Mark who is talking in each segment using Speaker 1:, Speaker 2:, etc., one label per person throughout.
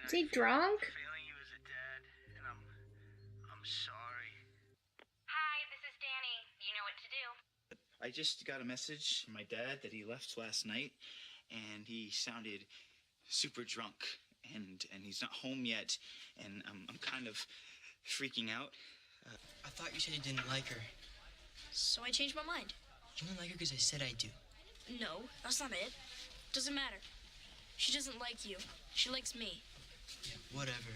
Speaker 1: Is he drunk?
Speaker 2: Failing you as a dad, and I'm sorry.
Speaker 3: Hi, this is Danny. You know what to do.
Speaker 2: I just got a message from my dad that he left last night, and he sounded super drunk, and he's not home yet, and I'm kind of freaking out.
Speaker 4: I thought you said you didn't like her.
Speaker 5: So I changed my mind.
Speaker 4: You don't like her because I said I do.
Speaker 5: No, that's not it. Doesn't matter. She doesn't like you. She likes me.
Speaker 4: Yeah, whatever.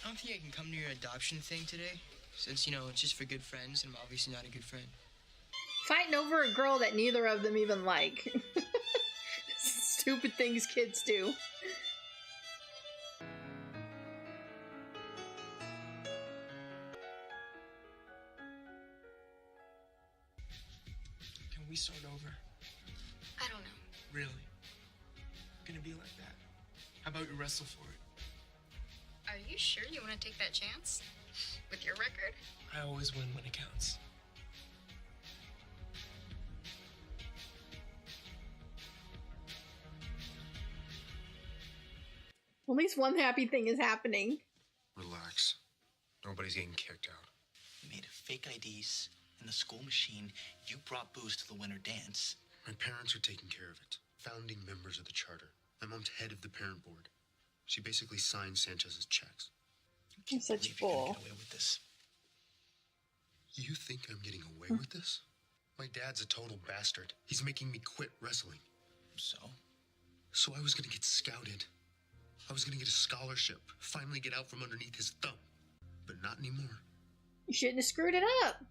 Speaker 4: I don't think I can come to your adoption thing today, since, you know, it's just for good friends, and I'm obviously not a good friend.
Speaker 1: Fighting over a girl that neither of them even like. Stupid things kids do.
Speaker 6: Can we start over?
Speaker 5: I don't know.
Speaker 6: Really? Gonna be like that? How about you wrestle for it?
Speaker 3: Are you sure you want to take that chance? With your record?
Speaker 6: I always win when it counts.
Speaker 1: At least one happy thing is happening.
Speaker 7: Relax. Nobody's getting kicked out.
Speaker 2: You made fake IDs in the school machine. You brought booze to the winter dance.
Speaker 7: My parents are taking care of it. Founding members of the charter. My mom's head of the parent board. She basically signed Sanchez's checks.
Speaker 1: You're such a fool.
Speaker 2: Get away with this.
Speaker 7: You think I'm getting away with this? My dad's a total bastard. He's making me quit wrestling.
Speaker 2: So
Speaker 7: I was gonna get scouted. I was gonna get a scholarship. Finally get out from underneath his thumb. But not anymore.
Speaker 1: You shouldn't have screwed it up.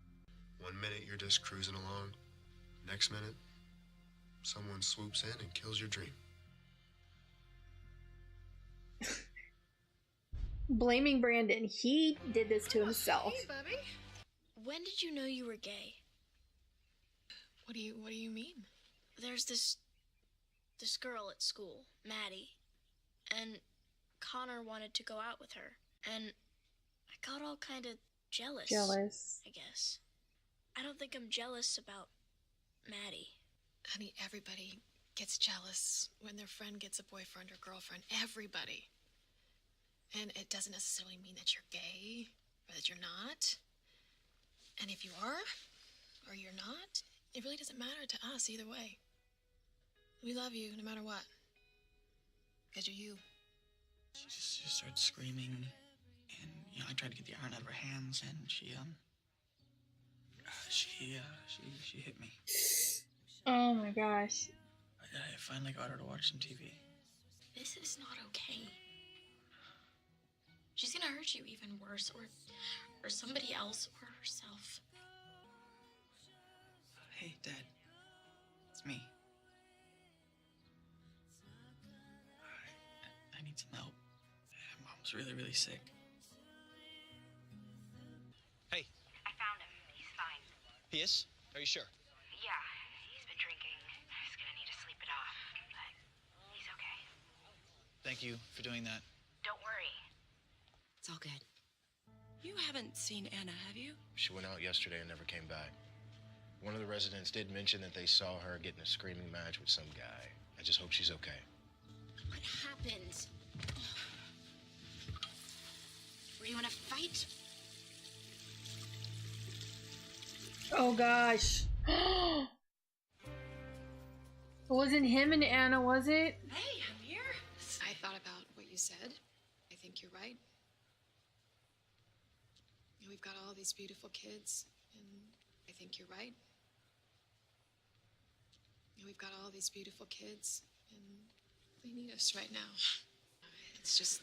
Speaker 7: 1 minute you're just cruising along. Next minute, someone swoops in and kills your dream.
Speaker 1: Blaming Brandon. He did this to himself.
Speaker 3: Hey, Bubby.
Speaker 5: When did you know you were gay?
Speaker 3: What do you mean?
Speaker 5: There's this girl at school, Maddie, and Connor wanted to go out with her, and I got all kind of jealous. I guess. I don't think I'm jealous about Maddie.
Speaker 8: Honey, everybody gets jealous when their friend gets a boyfriend or girlfriend. Everybody. And it doesn't necessarily mean that you're gay or that you're not. And if you are or you're not, it really doesn't matter to us either way. We love you no matter what. Because you're you.
Speaker 2: she just started screaming, and I tried to get the iron out of her hands, and she hit me.
Speaker 1: Oh my gosh.
Speaker 2: I finally got her to watch some TV.
Speaker 5: This is not okay. She's gonna hurt you even worse, or somebody else, or herself.
Speaker 2: Hey, Dad. It's me. I need some help. Mom's really, really sick.
Speaker 9: Hey.
Speaker 3: I found him. He's fine.
Speaker 9: He is? Are you sure?
Speaker 3: Yeah, he's been drinking. He's gonna need to sleep it off, but he's okay.
Speaker 2: Thank you for doing that.
Speaker 3: Don't worry.
Speaker 8: It's all good. You haven't seen Anna, have you?
Speaker 7: She went out yesterday and never came back. One of the residents did mention that they saw her getting a screaming match with some guy. I just hope she's okay.
Speaker 5: What happened? Were you in a fight?
Speaker 1: Oh gosh. It wasn't him and Anna, was it?
Speaker 8: Hey, I'm here. I thought about what you said. I think you're right. We've got all these beautiful kids, and I think you're right. We've got all these beautiful kids, and they need us right now. It's just,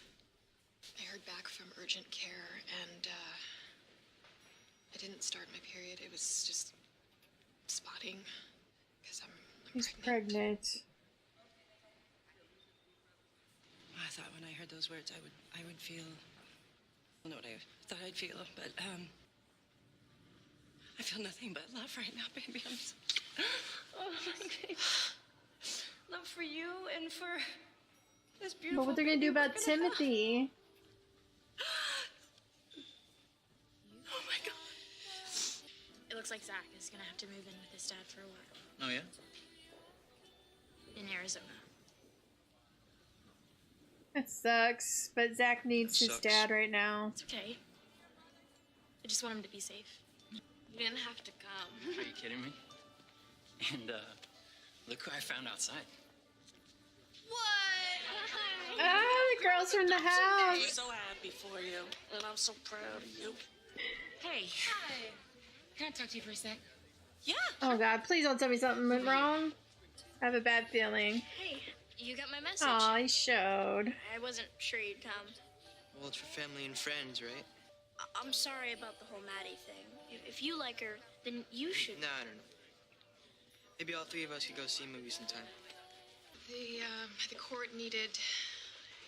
Speaker 8: I heard back from urgent care, and I didn't start my period. It was just spotting, because I'm
Speaker 1: He's pregnant.
Speaker 10: I thought when I heard those words, I would feel. I don't know what I thought I'd feel, but I feel nothing but love right now, baby. Oh my baby. Love for you and for this beautiful.
Speaker 1: But what they're gonna do about Timothy?
Speaker 10: Oh my God.
Speaker 5: It looks like Zach is gonna have to move in with his dad for a while.
Speaker 2: Oh, yeah?
Speaker 5: In Arizona.
Speaker 1: That sucks, but Zach needs his dad right now.
Speaker 5: It's okay. I just want him to be safe. You didn't have to come.
Speaker 11: Are you kidding me? And, look who I found outside.
Speaker 5: What?
Speaker 1: Ah, the girls from the house.
Speaker 10: I'm so happy for you, and I'm so proud of you.
Speaker 3: Hey.
Speaker 5: Hi.
Speaker 3: Can I talk to you for a sec?
Speaker 5: Yeah.
Speaker 1: Oh God, please don't tell me something went wrong. I have a bad feeling.
Speaker 5: Hey, you got my message.
Speaker 1: Aw, he showed.
Speaker 5: I wasn't sure you'd come.
Speaker 4: Well, it's for family and friends, right?
Speaker 5: I'm sorry about the whole Maddie thing. If you like her, then you should.
Speaker 4: No, I don't know. Maybe all three of us could go see a movie sometime.
Speaker 8: The court needed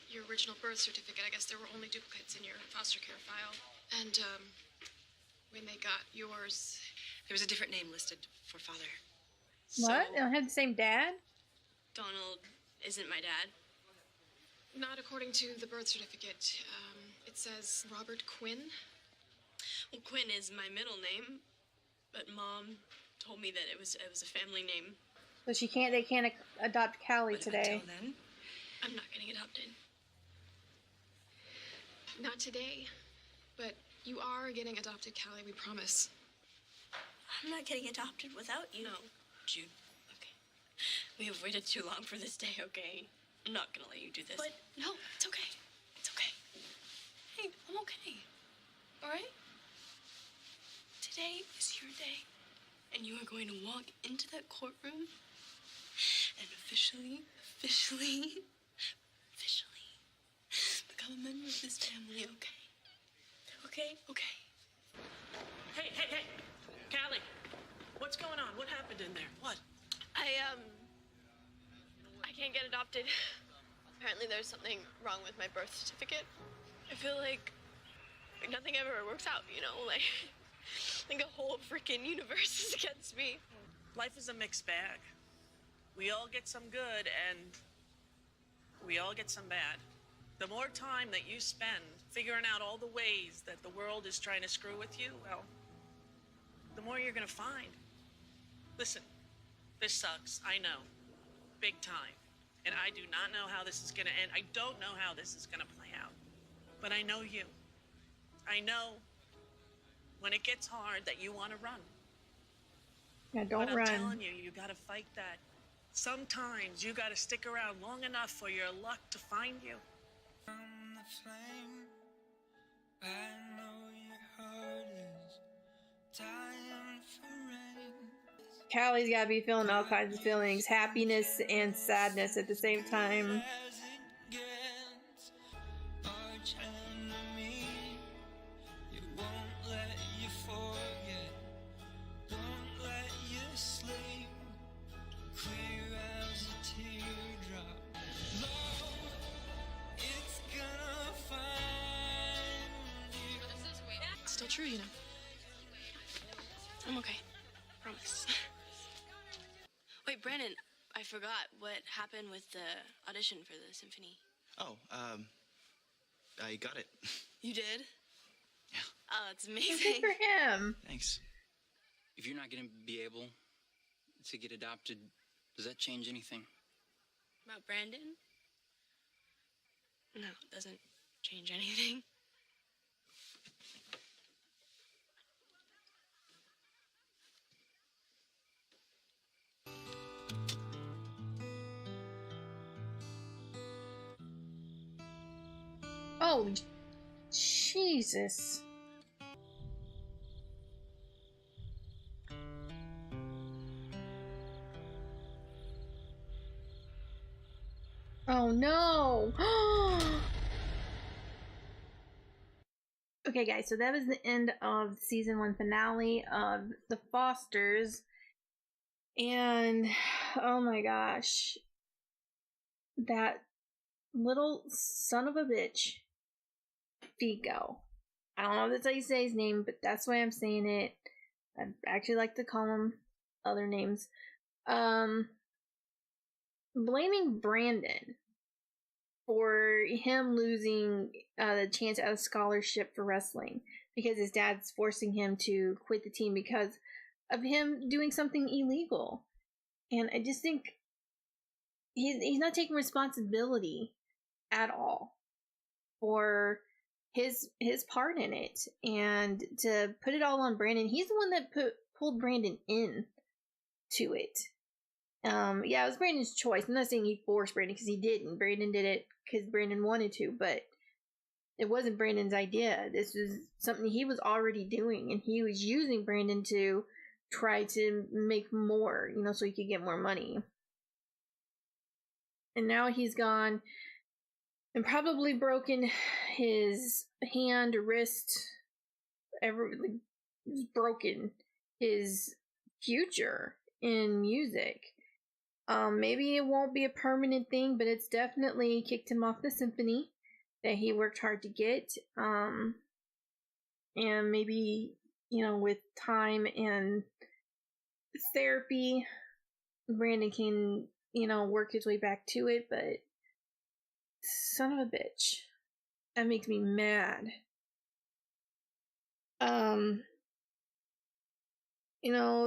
Speaker 8: your original birth certificate. I guess there were only duplicates in your foster care file. And, when they got yours,
Speaker 10: There was a different name listed for father.
Speaker 1: What? They don't have the same dad?
Speaker 10: Donald isn't my dad.
Speaker 8: not according to the birth certificate. It says Robert Quinn.
Speaker 10: Well, Quinn is my middle name, but Mom told me that it was a family name.
Speaker 1: So they can't adopt Callie today.
Speaker 10: Until then, I'm not getting adopted.
Speaker 8: Not today, but you are getting adopted, Callie, we promise.
Speaker 5: I'm not getting adopted without you.
Speaker 10: No, Jude. Okay. We have waited too long for this day, okay? I'm not gonna let you do this.
Speaker 5: But
Speaker 10: no, it's okay. It's okay. Hey, I'm okay. All right? Today is your day, and you are going to walk into that courtroom and officially become a member of this family, okay? Okay? Okay.
Speaker 12: Hey, Callie, what's going on? What happened in there? What?
Speaker 13: I can't get adopted. Apparently there's something wrong with my birth certificate. I feel like nothing ever works out, you know? Like the whole freaking universe is against me.
Speaker 12: Life is a mixed bag. We all get some good and we all get some bad. The more time that you spend figuring out all the ways that the world is trying to screw with you, well, the more you're gonna find. Listen, this sucks, I know, big time. And I do not know how this is gonna end. I don't know how this is gonna play out. But I know you. I know when it gets hard that you wanna run.
Speaker 1: Yeah, don't
Speaker 12: but
Speaker 1: run.
Speaker 12: I'm telling you, you gotta fight that. Sometimes you gotta stick around long enough for your luck to find you.
Speaker 1: Callie's gotta be feeling all kinds of feelings, happiness and sadness at the same time.
Speaker 13: Still true, you know. I'm okay. Promise.
Speaker 10: Wait, Brandon, I forgot what happened with the audition for the symphony.
Speaker 2: Oh, I got it.
Speaker 10: You did?
Speaker 2: Yeah.
Speaker 10: Oh, that's amazing.
Speaker 1: Good for him.
Speaker 2: Thanks.
Speaker 11: If you're not going to be able to get adopted, does that change anything?
Speaker 10: About Brandon? No, it doesn't change anything.
Speaker 1: Oh, Jesus. Oh, no. Okay, guys, so that was the end of season 1 finale of The Fosters. And, oh my gosh. That little son of a bitch. Figo. I don't know if that's how you say his name, but that's why I'm saying it. I'd actually like to call him other names. Blaming Brandon for him losing the chance at a scholarship for wrestling because his dad's forcing him to quit the team because of him doing something illegal. And I just think he's not taking responsibility at all for his part in it, and to put it all on Brandon. He's the one that pulled Brandon in to it. Yeah, it was Brandon's choice. I'm not saying he forced Brandon, because he didn't. Brandon did it because Brandon wanted to, but it wasn't Brandon's idea. This was something he was already doing, and he was using Brandon to try to make more, so he could get more money. And now he's gone and probably broken his hand, wrist, broken his future in music. Maybe it won't be a permanent thing, but it's definitely kicked him off the symphony that he worked hard to get. And maybe, with time and therapy, Brandon can, work his way back to it, but son of a bitch. That makes me mad.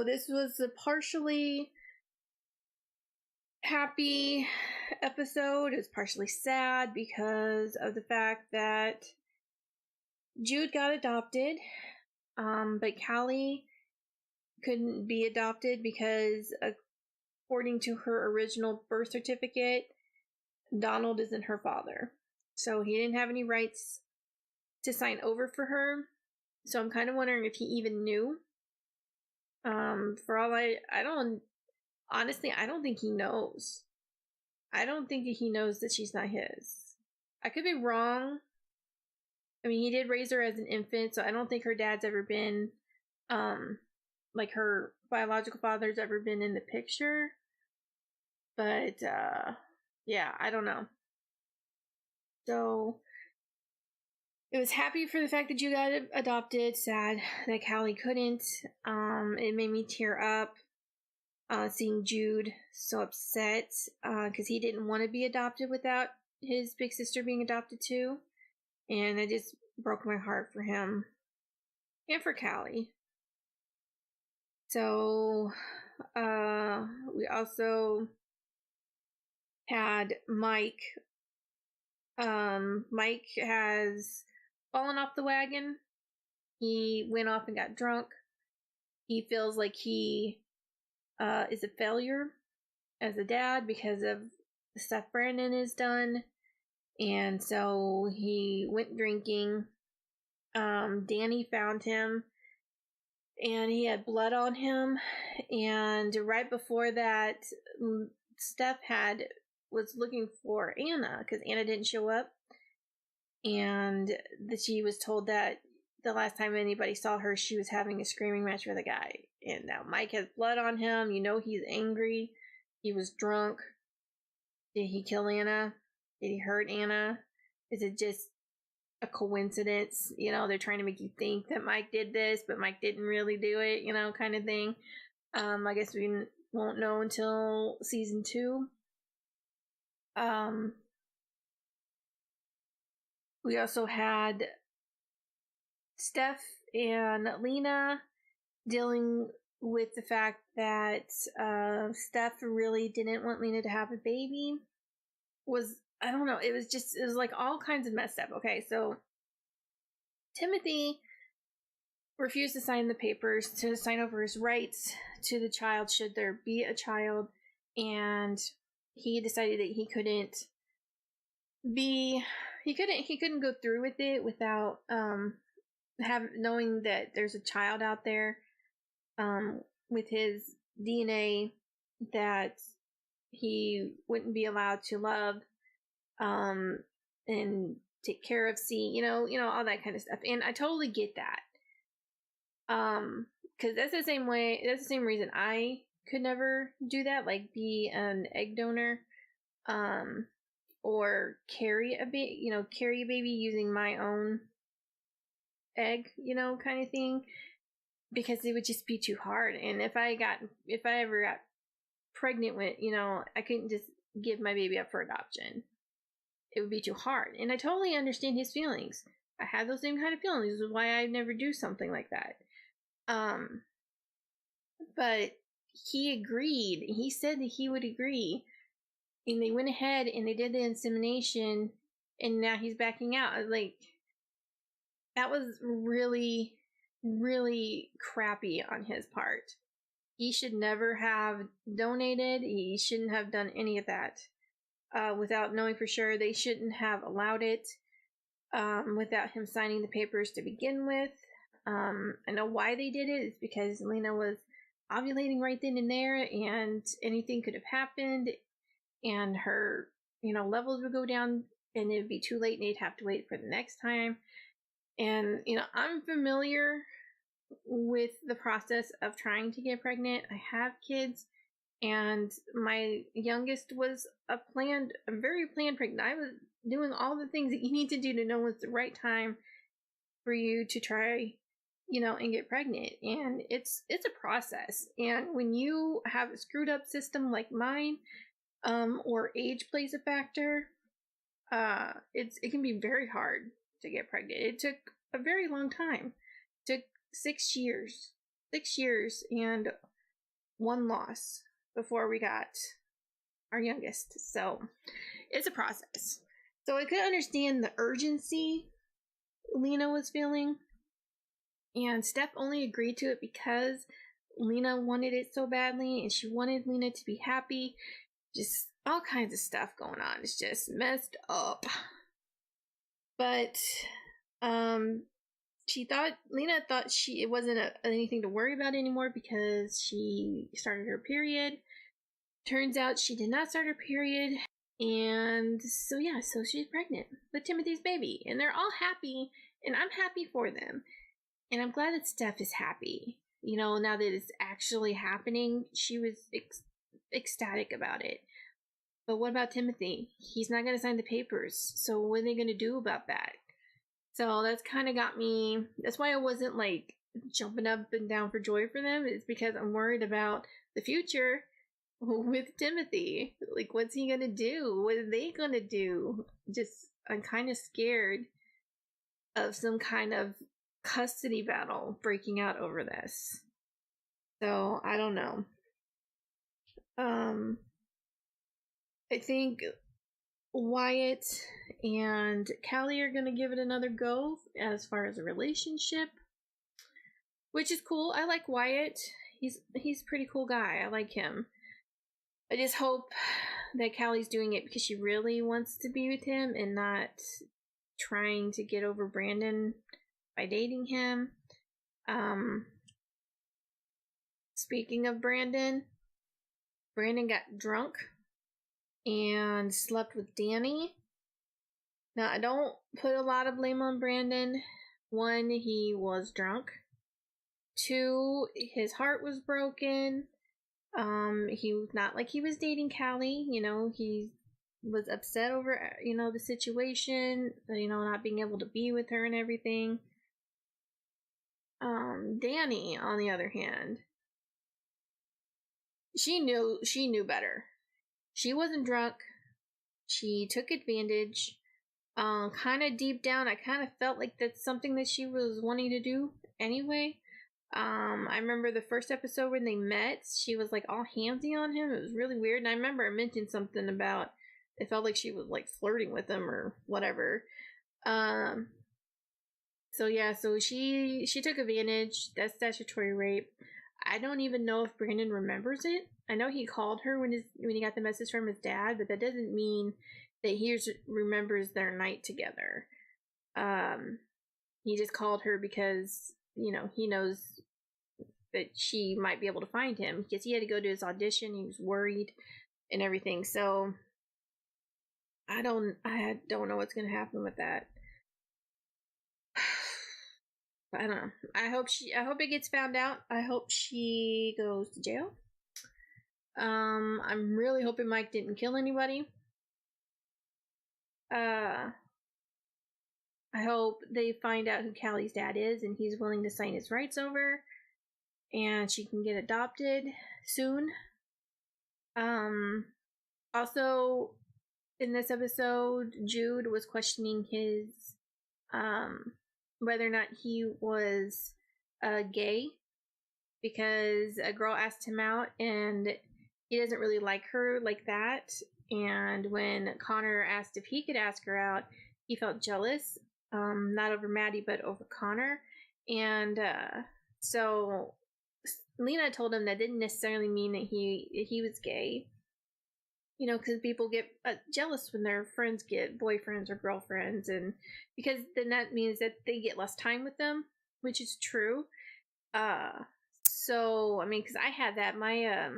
Speaker 1: This was a partially happy episode. It's partially sad because of the fact that Jude got adopted, but Callie couldn't be adopted because, according to her original birth certificate, Donald isn't her father. So he didn't have any rights to sign over for her. So I'm kind of wondering if he even knew. For all honestly, I don't think he knows. I don't think that he knows that she's not his. I could be wrong. I mean, he did raise her as an infant, so I don't think her dad's ever been, like her biological father's ever been in the picture. But, yeah, I don't know. So, it was happy for the fact that you got adopted. Sad that Callie couldn't. It made me tear up. Seeing Jude so upset, because he didn't want to be adopted without his big sister being adopted too. And it just broke my heart for him. And for Callie. So, we also had Mike. Mike has fallen off the wagon. He went off and got drunk. He feels like he is a failure as a dad because of the stuff Brandon has done. And so he went drinking. Danny found him and he had blood on him. And right before that, Steph was looking for Anna because Anna didn't show up. And she was told that the last time anybody saw her, she was having a screaming match with a guy. And now Mike has blood on him. He's angry. He was drunk. Did he kill Anna? Did he hurt Anna? Is it just a coincidence? They're trying to make you think that Mike did this, but Mike didn't really do it, kind of thing. I guess we won't know until season 2. We also had Steph and Lena dealing with the fact that Steph really didn't want Lena to have a baby. I don't know, it was like all kinds of messed up. Okay, so Timothy refused to sign the papers to sign over his rights to the child should there be a child, and he decided that he couldn't go through with it without knowing that there's a child out there with his DNA that he wouldn't be allowed to love and take care of, all that kind of stuff. And I totally get that. Because that's the same reason I could never do that, like be an egg donor, or carry a baby using my own egg, kind of thing, because it would just be too hard. And if I ever got pregnant with, I couldn't just give my baby up for adoption. It would be too hard. And I totally understand his feelings. I had those same kind of feelings. This is why I'd never do something like that. But he agreed. He said that he would agree. And they went ahead and they did the insemination and now he's backing out. Like, that was really, really crappy on his part. He should never have donated. He shouldn't have done any of that without knowing for sure. They shouldn't have allowed it without him signing the papers to begin with. I know why they did it. It's because Lena was ovulating right then and there, and anything could have happened, and her, levels would go down, and it'd be too late, and they'd have to wait for the next time. And, I'm familiar with the process of trying to get pregnant. I have kids, and my youngest was a very planned pregnant. I was doing all the things that you need to do to know what's the right time for you to try, and get pregnant. And it's a process. And when you have a screwed up system like mine, or age plays a factor, it can be very hard to get pregnant. It took a very long time. It took 6 years. 6 years and 1 loss before we got our youngest. So it's a process. So I could understand the urgency Lena was feeling. And Steph only agreed to it because Lena wanted it so badly, and she wanted Lena to be happy. Just all kinds of stuff going on. It's just messed up. But Lena thought it wasn't anything to worry about anymore because she started her period. Turns out she did not start her period, and so she's pregnant with Timothy's baby, and they're all happy, and I'm happy for them, and I'm glad that Steph is happy. Now that it's actually happening, she was ecstatic about it. But what about Timothy? He's not going to sign the papers, so what are they going to do about that? So that's kind of got me. That's why I wasn't like jumping up and down for joy for them. It's because I'm worried about the future with Timothy. Like, what's he gonna do? What are they gonna do? I'm kind of scared of some kind of custody battle breaking out over this. So I don't know. I think Wyatt and Callie are gonna give it another go as far as a relationship, which is cool. I like Wyatt. He's a pretty cool guy. I like him. I just hope that Callie's doing it because she really wants to be with him and not trying to get over Brandon by dating him. Speaking of Brandon got drunk and slept with Danny. Now, I don't put a lot of blame on Brandon. 1, he was drunk. 2, his heart was broken. He was not like he was dating Callie. He was upset over, the situation, not being able to be with her and everything. Danny, on the other hand, she knew better. She wasn't drunk. She took advantage. Kind of deep down, I kind of felt like that's something that she was wanting to do anyway. I remember the first episode when they met, she was like all handsy on him. It was really weird. And I remember I mentioned something about it felt like she was like flirting with him or whatever. So she took advantage. That's statutory rape. I don't even know if Brandon remembers it. I know he called her when he got the message from his dad, but that doesn't mean that he remembers their night together. He just called her because, he knows that she might be able to find him because he had to go to his audition. He was worried and everything. So I don't know what's going to happen with that. I don't know. I hope it gets found out. I hope she goes to jail. I'm really hoping Mike didn't kill anybody. I hope they find out who Callie's dad is and he's willing to sign his rights over and she can get adopted soon. Also, in this episode, Jude was questioning his, whether or not he was gay because a girl asked him out and he doesn't really like her like that. And when Connor asked if he could ask her out, he felt jealous, not over Maddie, but over Connor. And so Lena told him that didn't necessarily mean that he was gay. You know, because people get jealous when their friends get boyfriends or girlfriends, and because then that means that they get less time with them, which is true. So I mean, because I had that, my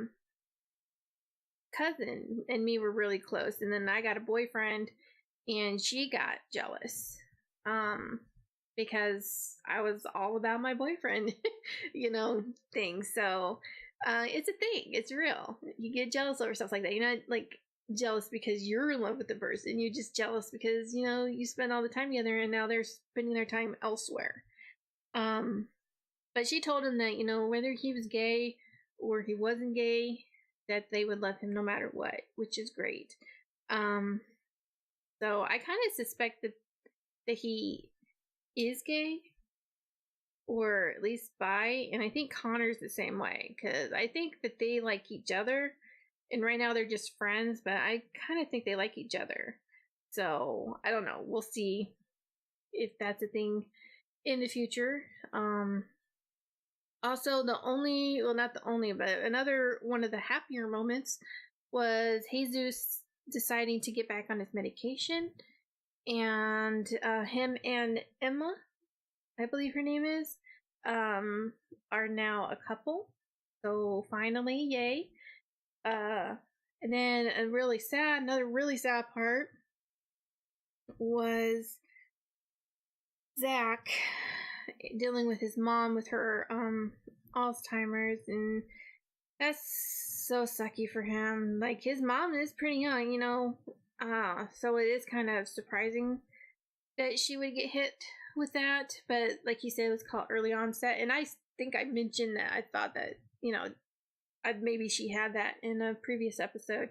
Speaker 1: cousin and me were really close, and then I got a boyfriend, and she got jealous, because I was all about my boyfriend, you know, thing. So. It's a thing. It's real. You get jealous over stuff like that. You're not like jealous because you're in love with the person. You're just jealous because, you know, you spend all the time together and now they're spending their time elsewhere. But she told him that, you know, whether he was gay or he wasn't gay, that they would love him no matter what, which is great. So I kind of suspect that he is gay. Or at least bi, and I think Connor's the same way, because I think that they like each other, and right now they're just friends, but I kind of think they like each other. So, I don't know, we'll see if that's a thing in the future. Also, not the only, but another one of the happier moments was Jesus deciding to get back on his medication, and him and Emma, I believe her name is, are now a couple. So finally, yay. And then another really sad part was Zach dealing with his mom with her Alzheimer's, and that's so sucky for him. Like, his mom is pretty young, you know, so it is kind of surprising that she would get hit with that, but like you said, it was called early onset, and I think I mentioned that I thought that, you know, maybe she had that in a previous episode.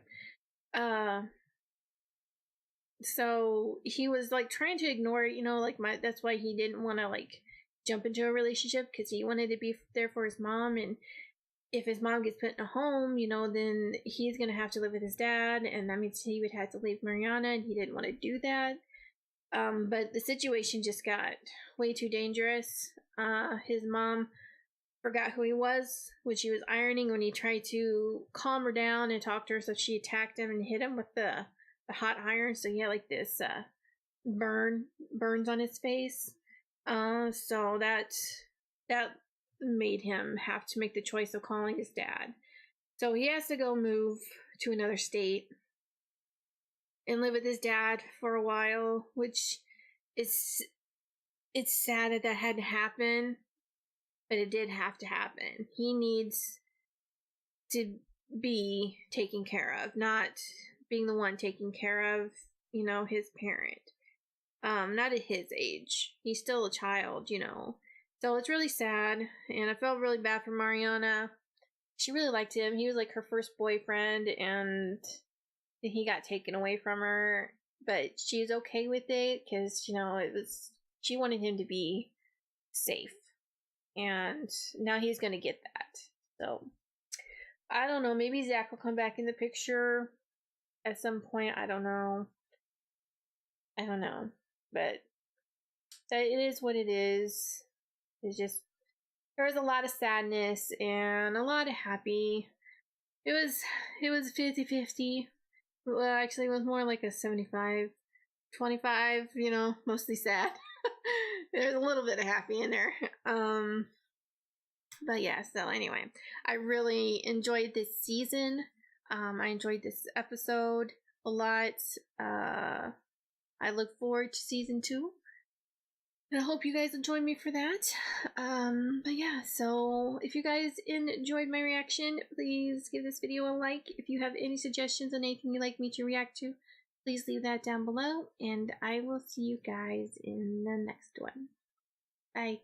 Speaker 1: So he was like trying to ignore it, you know, like that's why he didn't want to like jump into a relationship, because he wanted to be there for his mom, and if his mom gets put in a home, you know, then he's gonna have to live with his dad, and that means he would have to leave Mariana, and he didn't want to do that. But the situation just got way too dangerous. His mom forgot who he was when she was ironing, when he tried to calm her down and talk to her, so she attacked him and hit him with the hot iron, so he had like this burns on his face. So that made him have to make the choice of calling his dad. So he has to go move to another state and live with his dad for a while, which it's sad that had to happen, but it did have to happen. He needs to be taken care of, not being the one taking care of, you know, his parent. Not at his age. He's still a child, you know. So it's really sad, and I felt really bad for Mariana. She really liked him. He was like her first boyfriend, and he got taken away from her, but she's okay with it because, you know, she wanted him to be safe, and now he's gonna get that. So I don't know, maybe Zach will come back in the picture at some point. I don't know, but it is what it is. It's just, there was a lot of sadness and a lot of happy. It was 50-50. Well, actually, it was more like a 75-25, you know, mostly sad. There's a little bit of happy in there. But yeah, so anyway, I really enjoyed this season. I enjoyed this episode a lot. I look forward to season 2. And I hope you guys enjoyed me for that. But yeah, so if you guys enjoyed my reaction, please give this video a like. If you have any suggestions on anything you'd like me to react to, please leave that down below. And I will see you guys in the next one. Bye.